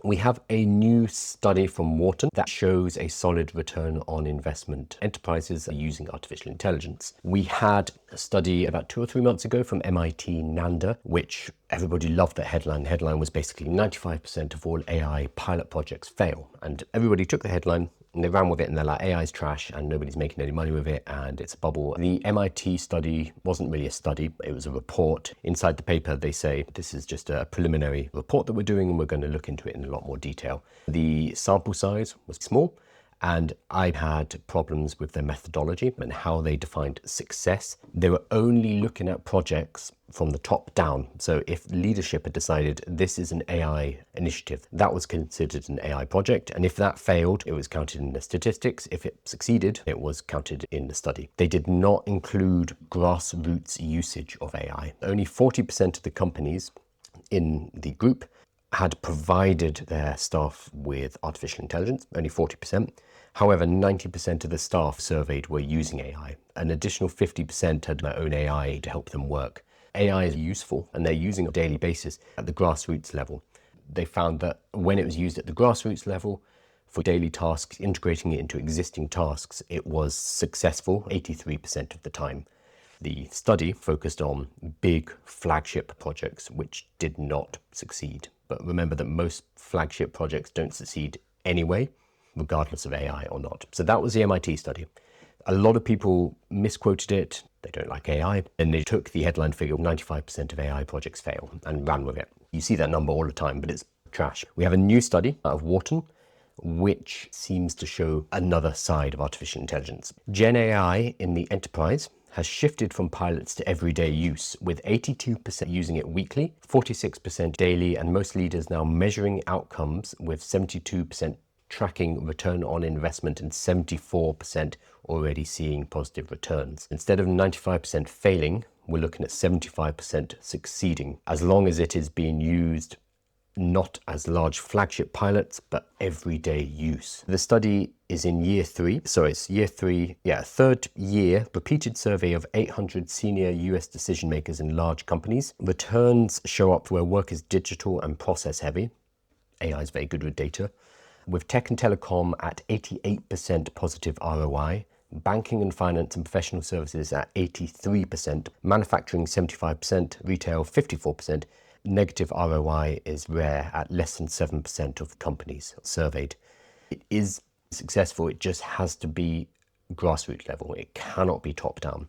We have a new study from Wharton that shows a solid return on investment. Enterprises are using artificial intelligence. We had a study about 2 or 3 months ago from MIT NANDA, which everybody loved the headline. The headline was basically 95% of all AI pilot projects fail. And everybody took the headline and they ran with it and they're like, AI is trash and nobody's making any money with it and it's a bubble. The MIT study wasn't really a study, it was a report. Inside the paper, they say this is just a preliminary report that we're doing and we're going to look into it in a lot more detail. The sample size was small and I had problems with their methodology and how they defined success. They were only looking at projects from the top down. So if leadership had decided this is an AI initiative, that was considered an AI project. And if that failed, it was counted in the statistics. If it succeeded, it was counted in the study. They did not include grassroots usage of AI. Only 40% of the companies in the group had provided their staff with artificial intelligence, only 40%. However, 90% of the staff surveyed were using AI. An additional 50% had their own AI to help them work. AI is useful and they're using it on a daily basis at the grassroots level. They found that when it was used at the grassroots level for daily tasks, integrating it into existing tasks, it was successful 83% of the time. The study focused on big flagship projects which did not succeed. But remember that most flagship projects don't succeed anyway, regardless of AI or not. So that was the MIT study. A lot of people misquoted it. They don't like AI. And they took the headline figure, 95% of AI projects fail, and ran with it. You see that number all the time, but it's trash. We have a new study out of Wharton, which seems to show another side of artificial intelligence. Gen AI in the enterprise has shifted from pilots to everyday use, with 82% using it weekly, 46% daily, and most leaders now measuring outcomes with 72% tracking return on investment and 74% already seeing positive returns. Instead of 95% failing, we're looking at 75% succeeding, as long as it is being used not as large flagship pilots, but everyday use. The study is in year 3, so it's year 3, third year, repeated survey of 800 senior US decision makers in large companies. Returns show up where work is digital and process heavy. AI is very good with data. With tech and telecom at 88% positive ROI, banking and finance and professional services at 83%, manufacturing 75%, retail 54%, negative ROI is rare at less than 7% of companies surveyed. It is successful, it just has to be grassroots level. It cannot be top down.